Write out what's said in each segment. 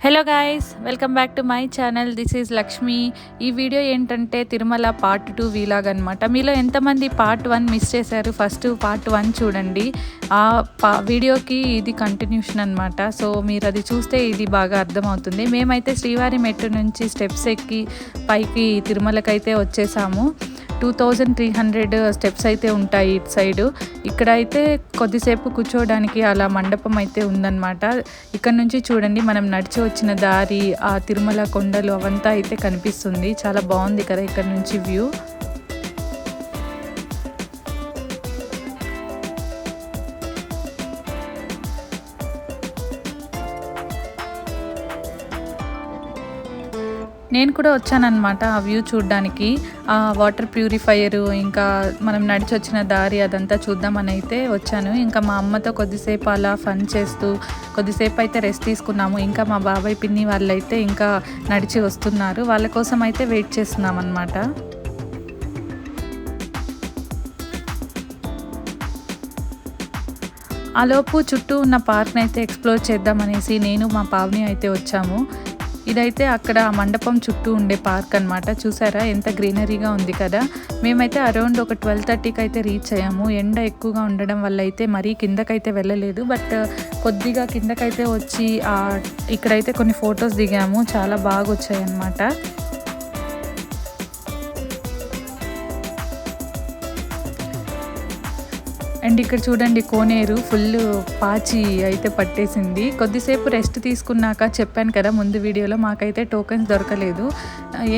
Hello guys, welcome back to my channel. This is Lakshmi. ఈ video ఏంటంటే Tirumala part 2 vlog అనమాట. మీలో ఎంతమంది పార్ట్ 1 మిస్ చేశారు? ఫస్ట్ పార్ట్ 1 చూడండి. ఆ వీడియోకి ఇది కంటిన్యూషన్ అనమాట. సో మీరు అది చూస్తే ఇది బాగా అర్థమవుతుంది. మేమైతే శ్రీవారి మెట్టు నుంచి స్టెప్స్ ఎక్కి పైకి తిరుమలకైతే వచ్చేసాము. 2300 స్టెప్స్ అయితే ఉంటాయి ఇటు సైడు. ఇక్కడైతే కొద్దిసేపు కూర్చోవడానికి అలా మండపం అయితే ఉందన్నమాట. ఇక్కడ నుంచి చూడండి, మనం నడిచి వచ్చిన దారి, ఆ తిరుమల కొండలు అవంతా అయితే కనిపిస్తుంది. చాలా బాగుంది కదా ఇక్కడ నుంచి వ్యూ. నేను కూడా వచ్చానన్నమాట ఆ వ్యూ చూడడానికి. ఆ వాటర్ ప్యూరిఫైయరు, ఇంకా మనం నడిచి వచ్చిన దారి అదంతా చూద్దామని అయితే వచ్చాను. ఇంకా మా అమ్మతో కొద్దిసేపు అలా ఫన్ చేస్తూ కొద్దిసేపు అయితే రెస్ట్ తీసుకున్నాము. ఇంకా మా బాబాయ్ పిన్ని వాళ్ళైతే ఇంకా నడిచి వస్తున్నారు. వాళ్ళ కోసం అయితే వెయిట్ చేస్తున్నాం అన్నమాట. ఆలోపు చుట్టూ ఉన్న పార్క్ని అయితే ఎక్స్ప్లోర్ చేద్దామనేసి నేను మా పావని అయితే వచ్చాము. ఇదైతే అక్కడ మండపం చుట్టూ ఉండే పార్క్ అనమాట. చూసారా ఎంత గ్రీనరీగా ఉంది కదా. మేమైతే అరౌండ్ ఒక 12:30కి అయితే రీచ్ అయ్యాము. ఎండ ఎక్కువగా ఉండడం వల్ల అయితే మరీ కిందకైతే వెళ్ళలేదు. బట్ కొద్దిగా కిందకైతే వచ్చి ఇక్కడైతే కొన్ని ఫొటోస్ దిగాము. చాలా బాగా వచ్చాయి అన్నమాట. అండ్ ఇక్కడ చూడండి, కోనేరు ఫుల్ పాచి అయితే పట్టేసింది. కొద్దిసేపు రెస్ట్ తీసుకున్నాక చెప్పాను కదా ముందు వీడియోలో, మాకైతే టోకెన్స్ దొరకలేదు.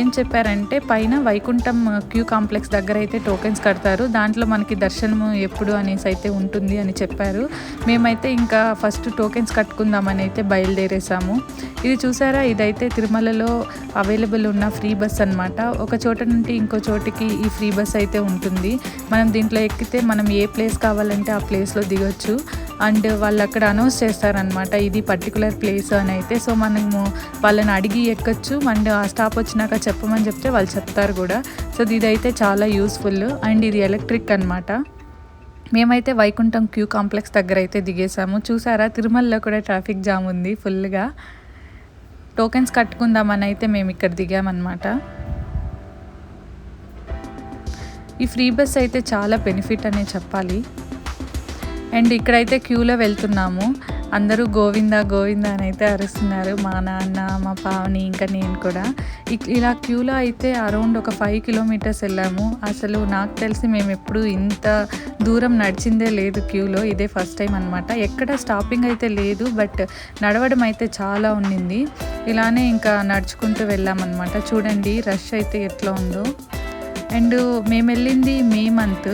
ఏం చెప్పారంటే పైన వైకుంఠం క్యూ కాంప్లెక్స్ దగ్గర అయితే టోకెన్స్ కడతారు, దాంట్లో మనకి దర్శనము ఎప్పుడు అనేసి అయితే ఉంటుంది అని చెప్పారు. మేమైతే ఇంకా ఫస్ట్ టోకెన్స్ కట్టుకుందామని అయితే బయలుదేరేసాము. ఇది చూసారా, ఇదైతే తిరుమలలో అవైలబుల్ ఉన్న ఫ్రీ బస్ అనమాట. ఒక చోట నుండి ఇంకో చోటికి ఈ ఫ్రీ బస్ అయితే ఉంటుంది. మనం దీంట్లో ఎక్కితే మనం ఏ ప్లేస్ కావాలంటే ఆ ప్లేస్లో దిగొచ్చు. అండ్ వాళ్ళు అక్కడ అనౌన్స్ చేస్తారనమాట ఇది పర్టికులర్ ప్లేస్ అని అయితే. సో మనము వాళ్ళని అడిగి ఎక్కచ్చు. అండ్ ఆ స్టాప్ వచ్చినాక చెప్పమని చెప్తే వాళ్ళు చెప్తారు కూడా. సో ఇదైతే చాలా యూస్ఫుల్. అండ్ ఇది ఎలక్ట్రిక్ అనమాట. మేమైతే వైకుంఠం క్యూ కాంప్లెక్స్ దగ్గర అయితే దిగేసాము. చూసారా, తిరుమలలో కూడా ట్రాఫిక్ జామ్ ఉంది ఫుల్గా. టోకెన్స్ కట్టుకుందామని అయితే మేము ఇక్కడ దిగామన్నమాట. ఈ ఫ్రీ బస్ అయితే చాలా బెనిఫిట్ అనే చెప్పాలి. అండ్ ఇక్కడైతే క్యూలో వెళ్తున్నాము. అందరూ గోవిందా గోవిందా అని అయితే అరుస్తున్నారు. మా నాన్న, మా పావని, ఇంకా నేను కూడా. ఇలా క్యూలో అయితే అరౌండ్ ఒక 5 కిలోమీటర్స్ వెళ్ళాము. అసలు నాకు తెలిసి మేము ఎప్పుడు ఇంత దూరం నడిచిందే లేదు క్యూలో. ఇదే ఫస్ట్ టైం అనమాట. ఎక్కడ స్టాపింగ్ అయితే లేదు, బట్ నడవడం అయితే చాలా ఉండింది. ఇలానే ఇంకా నడుచుకుంటూ వెళ్ళామన్నమాట. చూడండి రష్ అయితే ఎట్లా ఉందో. అండ్ మేము వెళ్ళింది మే మంత్.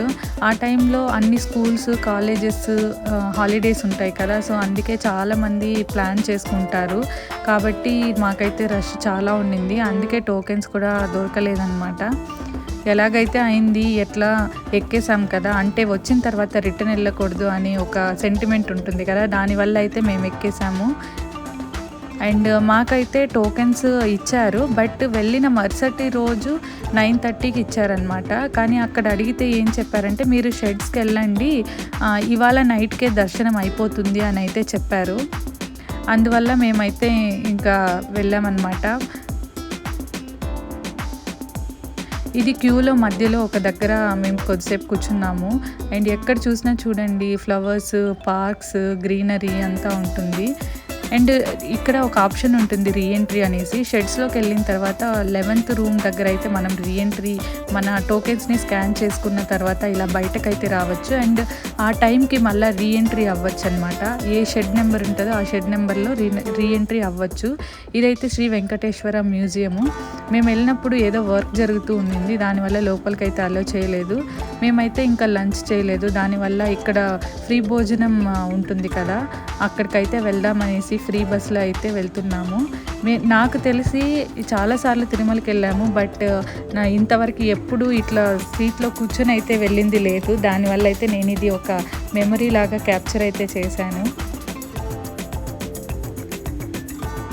ఆ టైంలో అన్ని స్కూల్స్, కాలేజెస్ హాలిడేస్ ఉంటాయి కదా. సో అందుకే చాలామంది ప్లాన్ చేసుకుంటారు. కాబట్టి మాకైతే రష్ చాలా ఉండింది. అందుకే టోకెన్స్ కూడా దొరకలేదన్నమాట. ఎలాగైతే అయింది, ఎట్లా ఎక్కేసాం కదా, అంటే వచ్చిన తర్వాత రిటర్న్ వెళ్ళకూడదు అని ఒక సెంటిమెంట్ ఉంటుంది కదా, దానివల్ల అయితే మేము ఎక్కేసాము. అండ్ మాకైతే టోకెన్స్ ఇచ్చారు, బట్ వెళ్ళిన మరుసటి రోజు 9:30కి ఇచ్చారనమాట. కానీ అక్కడ అడిగితే ఏం చెప్పారంటే మీరు షెడ్స్కి వెళ్ళండి, ఇవాళ నైట్కే దర్శనం అయిపోతుంది అని అయితే చెప్పారు. అందువల్ల మేమైతే ఇంకా వెళ్ళామన్నమాట. ఇది క్యూలో మధ్యలో ఒక దగ్గర మేము కొద్దిసేపు కూర్చున్నాము. అండ్ ఎక్కడ చూసినా చూడండి ఫ్లవర్స్, పార్క్స్, గ్రీనరీ అంతా ఉంటుంది. అండ్ ఇక్కడ ఒక ఆప్షన్ ఉంటుంది రీఎంట్రీ అనేసి. షెడ్స్లోకి వెళ్ళిన తర్వాత 11th రూమ్ దగ్గర అయితే మనం రీఎంట్రీ మన టోకెన్స్ని స్కాన్ చేసుకున్న తర్వాత ఇలా బయటకైతే రావచ్చు. అండ్ ఆ టైంకి మళ్ళీ రీఎంట్రీ అవ్వచ్చు అనమాట. ఏ షెడ్ నెంబర్ ఉంటుందో ఆ షెడ్ నెంబర్లో రీఎంట్రీ అవ్వచ్చు. ఇదైతే శ్రీ వెంకటేశ్వర మ్యూజియము. మేము వెళ్ళినప్పుడు ఏదో వర్క్ జరుగుతూ ఉండింది, దానివల్ల లోపలికైతే అలో చేయలేదు. మేమైతే ఇంకా లంచ్ చేయలేదు. దానివల్ల ఇక్కడ ఫ్రీ భోజనం ఉంటుంది కదా, అక్కడికైతే వెళ్దామనేసి ఫ్రీ బస్లో అయితే వెళ్తున్నాము. నాకు తెలిసి చాలాసార్లు తిరుమలకి వెళ్ళాము, బట్ నా ఇంతవరకు ఎప్పుడు ఇట్లా సీట్లో కూర్చొని అయితే వెళ్ళింది లేదు. దానివల్ల అయితే నేను ఇది ఒక మెమరీ లాగా క్యాప్చర్ అయితే చేశాను.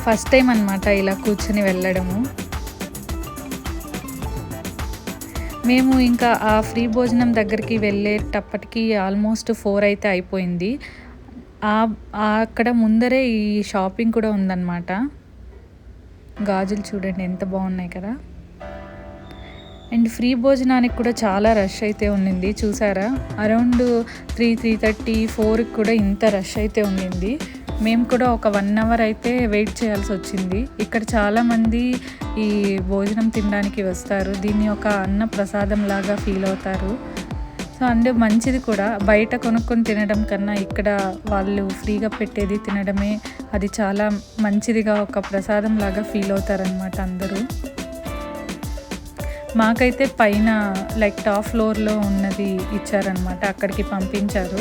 ఫస్ట్ టైం అనమాట ఇలా కూర్చొని వెళ్ళడము. మేము ఇంకా ఆ ఫ్రీ భోజనం దగ్గరికి వెళ్ళేటప్పటికి ఆల్మోస్ట్ 4 అయితే అయిపోయింది. అక్కడ ముందరే ఈ షాపింగ్ కూడా ఉందన్నమాట. గాజులు చూడండి ఎంత బాగున్నాయి కదా. అండ్ ఫ్రీ భోజనానికి కూడా చాలా రష్ అయితే ఉండింది చూసారా. అరౌండ్ 3:30, 4కి కూడా ఇంత రష్ అయితే ఉండింది. మేము కూడా ఒక 1 అవర్ అయితే వెయిట్ చేయాల్సి వచ్చింది. ఇక్కడ చాలామంది ఈ భోజనం తినడానికి వస్తారు. దీన్ని ఒక అన్న ప్రసాదం లాగా ఫీల్ అవుతారు. సో అండ్ మంచిది కూడా. బయట కొనుక్కొని తినడం కన్నా ఇక్కడ వాళ్ళు ఫ్రీగా పెట్టేది తినడమే అది చాలా మంచిదిగా ఒక ప్రసాదం లాగా ఫీల్ అవుతారనమాట అందరూ. మాకైతే పైన లైక్ టాప్ ఫ్లోర్లో ఉన్నది ఇచ్చారనమాట, అక్కడికి పంపించారు.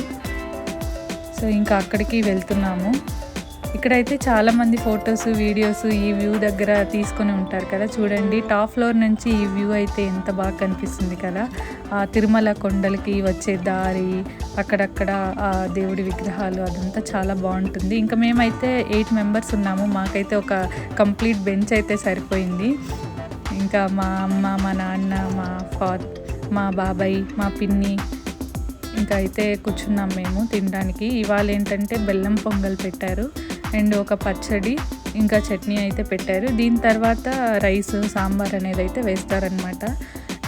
సో ఇంకా అక్కడికి వెళ్తున్నాము. ఇక్కడైతే చాలామంది ఫొటోస్ వీడియోస్ ఈ వ్యూ దగ్గర తీసుకొని ఉంటారు కదా. చూడండి టాప్ ఫ్లోర్ నుంచి ఈ వ్యూ అయితే ఎంత బాగా కనిపిస్తుంది కదా. ఆ తిరుమల కొండలకి వచ్చే దారి, అక్కడక్కడ ఆ దేవుడి విగ్రహాలు, అదంతా చాలా బాగుంటుంది. ఇంకా మేమైతే 8 మెంబర్స్ ఉన్నాము. మాకైతే ఒక కంప్లీట్ బెంచ్ అయితే సరిపోయింది. ఇంకా మా అమ్మ, మా నాన్న, మా బాబాయ్, మా పిన్ని ఇంకా అయితే కూర్చున్నాం మేము తినడానికి. ఇవాళ ఏంటంటే బెల్లం పొంగల్ పెట్టారు అండ్ ఒక పచ్చడి ఇంకా చట్నీ అయితే పెట్టారు. దీని తర్వాత రైస్, సాంబార్ అనేది అయితే వేస్తారనమాట.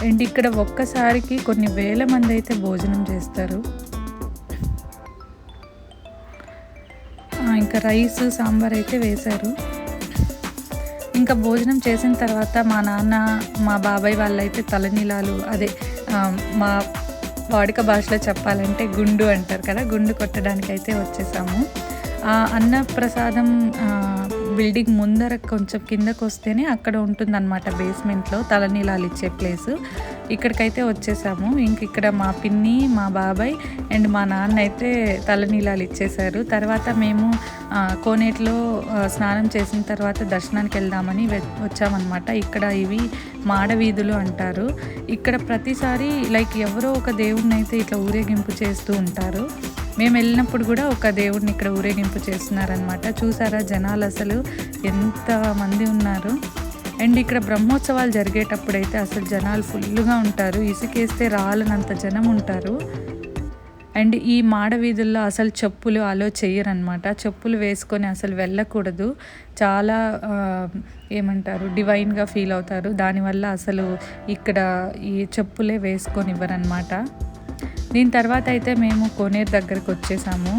అండ్ ఇక్కడ ఒక్కసారికి కొన్ని వేల మంది అయితే భోజనం చేస్తారు. ఇంకా రైస్, సాంబార్ అయితే వేశారు. ఇంకా భోజనం చేసిన తర్వాత మా నాన్న, మా బాబాయ్ వాళ్ళైతే తలనీలాలు, అదే మా వాడుక భాషలో చెప్పాలంటే గుండు అంటారు కదా, గుండు కొట్టడానికి అయితే వచ్చేసాము. అన్నప్రసాదం బిల్డింగ్ ముందర కొంచెం కిందకు వస్తేనే అక్కడ ఉంటుందన్నమాట బేస్మెంట్లో తలనీలాలు ఇచ్చే ప్లేసు. ఇక్కడికైతే వచ్చేసాము. ఇంక ఇక్కడ మా పిన్ని, మా బాబాయ్ అండ్ మా నాన్న అయితే తలనీలాలు ఇచ్చేశారు. తర్వాత మేము కోనేటిలో స్నానం చేసిన తర్వాత దర్శనానికి వెళ్దామని వచ్చామన్నమాట. ఇక్కడ ఇవి మాడవీధులు అంటారు. ఇక్కడ ప్రతిసారి లైక్ ఎవరో ఒక దేవుడిని అయితే ఇట్లా ఊరేగింపు చేస్తూ ఉంటారు. మేము వెళ్ళినప్పుడు కూడా ఒక దేవుడిని ఇక్కడ ఊరేగింపు చేస్తున్నారనమాట. చూసారా జనాలు అసలు ఎంతమంది ఉన్నారు. అండ్ ఇక్కడ బ్రహ్మోత్సవాలు జరిగేటప్పుడు అయితే అసలు జనాలు ఫుల్గా ఉంటారు. ఇసుకేస్తే రాలనంత జనం ఉంటారు. అండ్ ఈ మాడవీధుల్లో అసలు చెప్పులు అలో చెయ్యరనమాట. చెప్పులు వేసుకొని అసలు వెళ్ళకూడదు. చాలా ఏమంటారు డివైన్గా ఫీల్ అవుతారు. దానివల్ల అసలు ఇక్కడ ఈ చెప్పులే వేసుకొని ఇవ్వరనమాట. దీని తర్వాత అయితే మేము కోనేరు దగ్గరకు వచ్చేసాము.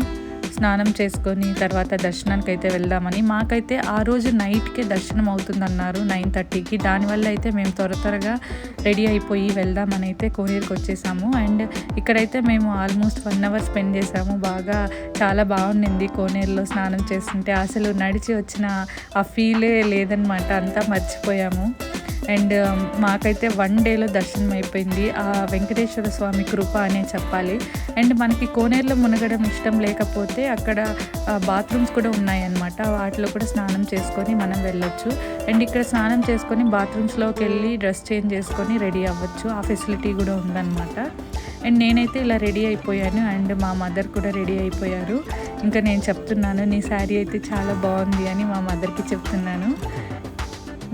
స్నానం చేసుకొని తర్వాత దర్శనానికి అయితే వెళ్దామని. మాకైతే ఆ రోజు నైట్కే దర్శనం అవుతుందన్నారు 9:30కి. దానివల్ల అయితే మేము త్వరగా రెడీ అయిపోయి వెళ్దామని అయితే కోనేరుకి వచ్చేసాము. అండ్ ఇక్కడైతే మేము ఆల్మోస్ట్ 1 అవర్ స్పెండ్ చేసాము. బాగా చాలా బాగుండింది కోనేరులో స్నానం చేస్తుంటే. అసలు నడిచి వచ్చిన ఆ ఫీలే లేదనమాట, అంతా మర్చిపోయాము. అండ్ మాకైతే 1 డేలో దర్శనం అయిపోయింది. ఆ వెంకటేశ్వర స్వామి కృప అనే చెప్పాలి. అండ్ మనకి కోనేరులో మునగడం ఇష్టం లేకపోతే అక్కడ బాత్రూమ్స్ కూడా ఉన్నాయన్నమాట. వాటిలో కూడా స్నానం చేసుకొని మనం వెళ్ళొచ్చు. అండ్ ఇక్కడ స్నానం చేసుకొని బాత్రూమ్స్లోకి వెళ్ళి డ్రెస్ చేంజ్ చేసుకొని రెడీ అవ్వచ్చు. ఆ ఫెసిలిటీ కూడా ఉందన్నమాట. అండ్ నేనైతే ఇలా రెడీ అయిపోయాను అండ్ మా మదర్ కూడా రెడీ అయిపోయారు. ఇంకా నేను చెప్తున్నాను నీ శారీ అయితే చాలా బాగుంది అని మా మదర్కి చెప్తున్నాను.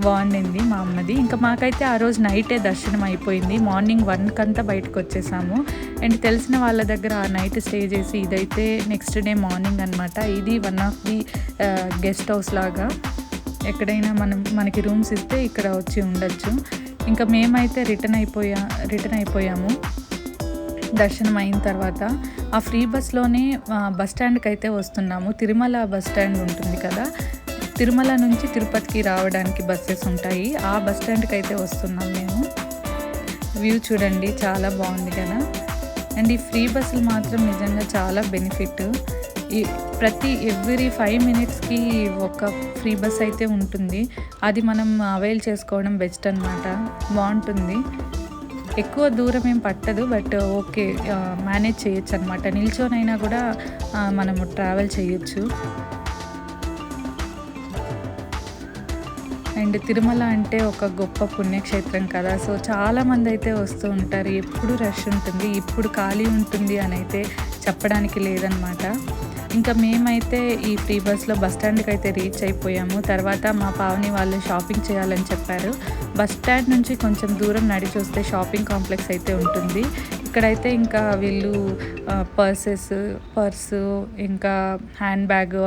బాగుండింది మా అమ్మది. ఇంకా మాకైతే ఆ రోజు నైటే దర్శనం అయిపోయింది. మార్నింగ్ 1 బయటకు వచ్చేసాము. అండ్ తెలిసిన వాళ్ళ దగ్గర ఆ నైట్ స్టే చేసి ఇదైతే నెక్స్ట్ డే మార్నింగ్ అనమాట. ఇది one of the guest house లాగా. ఎక్కడైనా మనకి రూమ్స్ ఇస్తే ఇక్కడ వచ్చి ఉండొచ్చు. ఇంకా మేమైతే రిటర్న్ అయిపోయాము దర్శనం అయిన తర్వాత. ఆ ఫ్రీ బస్లోనే బస్ స్టాండ్కి అయితే వస్తున్నాము. తిరుమల బస్ స్టాండ్ ఉంటుంది కదా, తిరుమల నుంచి తిరుపతికి రావడానికి బస్సెస్ ఉంటాయి. ఆ బస్ స్టాండ్కి అయితే వస్తున్నాం మేము. వ్యూ చూడండి చాలా బాగుంది కదా. అండ్ ఈ ఫ్రీ బస్సులు మాత్రం నిజంగా చాలా బెనిఫిట్. ఎవ్రీ 5 మినిట్స్కి ఒక ఫ్రీ బస్ అయితే ఉంటుంది. అది మనం అవైల్ చేసుకోవడం బెస్ట్ అనమాట. బాగుంటుంది. ఎక్కువ దూరం ఏం పట్టదు, బట్ ఓకే మేనేజ్ చేయొచ్చు అనమాట. నిల్చోనైనా కూడా మనము ట్రావెల్ చేయొచ్చు. అండ్ తిరుమల అంటే ఒక గొప్ప పుణ్యక్షేత్రం కదా. సో చాలామంది అయితే వస్తూ ఉంటారు. ఎప్పుడు రష్ ఉంటుంది, ఇప్పుడు ఖాళీ ఉంటుంది అని అయితే చెప్పడానికి లేదనమాట. ఇంకా మేమైతే ఈ ఫ్రీ బస్లో బస్ స్టాండ్కి అయితే రీచ్ అయిపోయాము. తర్వాత మా పావని వాళ్ళు షాపింగ్ చేయాలని చెప్పారు. బస్ స్టాండ్ నుంచి కొంచెం దూరం నడిచి వస్తే షాపింగ్ కాంప్లెక్స్ అయితే ఉంటుంది. ఇక్కడైతే ఇంకా వీళ్ళు పర్సు, ఇంకా హ్యాండ్ బ్యాగ్,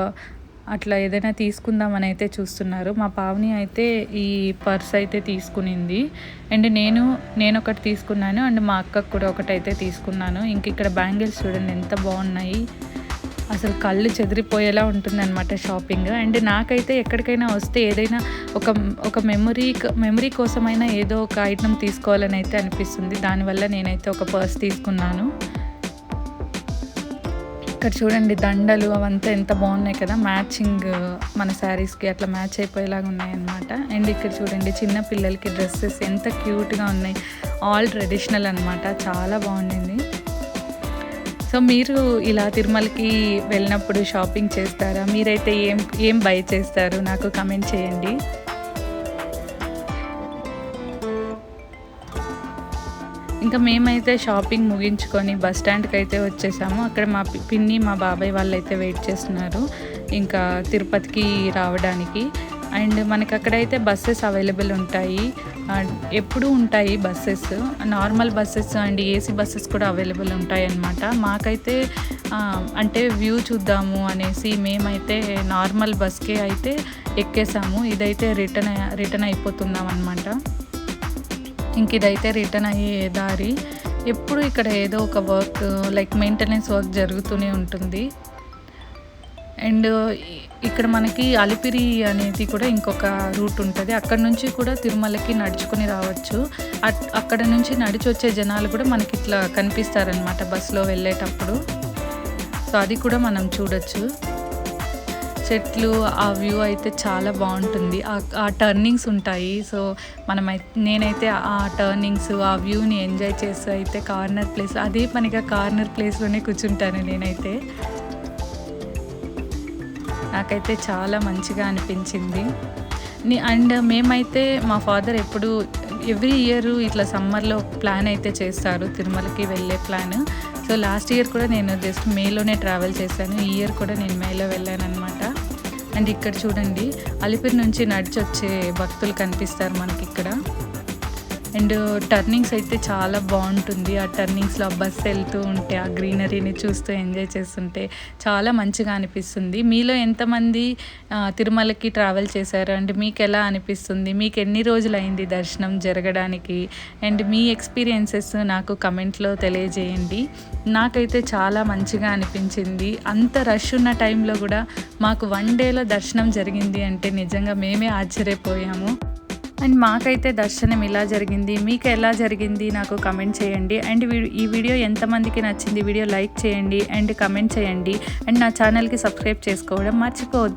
అట్లా ఏదైనా తీసుకుందామని అయితే చూస్తున్నారు. మా పావని అయితే ఈ పర్స్ అయితే తీసుకునింది. అండ్ నేను ఒకటి తీసుకున్నాను. అండ్ మా అక్కకు కూడా ఒకటైతే తీసుకున్నాను. ఇంక ఇక్కడ బ్యాంగిల్స్ చూడండి ఎంత బాగున్నాయి. అసలు కళ్ళు చెదిరిపోయేలా ఉంటుందన్నమాట షాపింగ్. అండ్ నాకైతే ఎక్కడికైనా వస్తే ఏదైనా ఒక మెమరీ కోసమైనా ఏదో ఒక ఐటమ్ తీసుకోవాలని అయితే అనిపిస్తుంది. దానివల్ల నేనైతే ఒక పర్స్ తీసుకున్నాను. ఇక్కడ చూడండి దండలు అవంతా ఎంత బాగున్నాయి కదా, మ్యాచింగ్ మన శారీస్కి అట్లా మ్యాచ్ అయిపోయేలాగా ఉన్నాయన్నమాట. అండ్ ఇక్కడ చూడండి చిన్న పిల్లలకి డ్రెస్సెస్ ఎంత క్యూట్గా ఉన్నాయి. ఆల్ ట్రెడిషనల్ అనమాట, చాలా బాగుండింది. సో మీరు ఇలా తిరుమలకి వెళ్ళినప్పుడు షాపింగ్ చేస్తారా? మీరైతే ఏం బై చేస్తారు నాకు కమెంట్ చేయండి. ఇంకా మేమైతే షాపింగ్ ముగించుకొని బస్ స్టాండ్కి అయితే వచ్చేసాము. అక్కడ మా పిన్ని మా బాబాయ్ వాళ్ళు అయితే వెయిట్ చేస్తున్నారు ఇంకా తిరుపతికి రావడానికి. అండ్ మనకి అక్కడైతే బస్సెస్ అవైలబుల్ ఉంటాయి, ఎప్పుడూ ఉంటాయి buses, normal buses and AC buses కూడా అవైలబుల్ ఉంటాయి అన్నమాట. మాకైతే అంటే వ్యూ చూద్దాము అనేసి మేమైతే నార్మల్ బస్కే అయితే ఎక్కేసాము. ఇదైతే రిటర్న్ అయిపోతున్నాం అన్నమాట. ఇంక ఇదైతే రిటర్న్ అయ్యే దారి. ఎప్పుడు ఇక్కడ ఏదో ఒక వర్క్ లైక్ మెయింటెనెన్స్ వర్క్ జరుగుతూనే ఉంటుంది. అండ్ ఇక్కడ మనకి అలిపిరి అనేది కూడా ఇంకొక రూట్ ఉంటుంది. అక్కడ నుంచి కూడా తిరుమలకి నడుచుకొని రావచ్చు. అక్కడ నుంచి నడిచి వచ్చే జనాలు కూడా మనకి ఇట్లా కనిపిస్తారనమాట బస్సులో వెళ్ళేటప్పుడు. సో అది కూడా మనం చూడొచ్చు. చెట్లు, ఆ వ్యూ అయితే చాలా బాగుంటుంది. ఆ టర్నింగ్స్ ఉంటాయి. సో నేనైతే ఆ టర్నింగ్స్, ఆ వ్యూని ఎంజాయ్ చేస్తూ అయితే కార్నర్ ప్లేస్, అదే పనిగా కార్నర్ ప్లేస్లోనే కూర్చుంటాను నేనైతే. నాకైతే చాలా మంచిగా అనిపించింది. అండ్ మేమైతే మా ఫాదర్ ఎవ్రీ ఇయర్ ఇట్లా సమ్మర్లో ప్లాన్ అయితే చేస్తారు, తిరుమలకి వెళ్ళే ప్లాన్. సో లాస్ట్ ఇయర్ కూడా నేను జస్ట్ మేలోనే ట్రావెల్ చేశాను. ఈ ఇయర్ కూడా నేను మేలో వెళ్ళాను అనమాట. అండ్ ఇక్కడ చూడండి అలిపిరి నుంచి నడిచి వచ్చే భక్తులు కనిపిస్తారు మనకి ఇక్కడ. అండ్ టర్నింగ్స్ అయితే చాలా బాగుంటుంది. ఆ టర్నింగ్స్లో ఆ బస్సు వెళ్తూ ఉంటే ఆ గ్రీనరీని చూస్తూ ఎంజాయ్ చేస్తుంటే చాలా మంచిగా అనిపిస్తుంది. మీలో ఎంతమంది తిరుమలకి ట్రావెల్ చేశారు అండ్ మీకు ఎలా అనిపిస్తుంది? మీకు ఎన్ని రోజులు అయింది దర్శనం జరగడానికి? అండ్ మీ ఎక్స్పీరియన్సెస్ నాకు కమెంట్లో తెలియజేయండి. నాకైతే చాలా మంచిగా అనిపించింది. అంత రష్ ఉన్న టైంలో కూడా మాకు 1 డేలో దర్శనం జరిగింది అంటే నిజంగా మేమే ఆశ్చర్యపోయాము. అండ్ మాకైతే దర్శనం ఇలా జరిగింది. మీకు ఎలా జరిగింది నాకు కమెంట్ చేయండి. అండ్ ఈ వీడియో ఎంతమందికి నచ్చింది? వీడియో లైక్ చేయండి అండ్ కమెంట్ చేయండి. అండ్ నా ఛానల్కి సబ్స్క్రైబ్ చేసుకోవడం మర్చిపోవద్దు.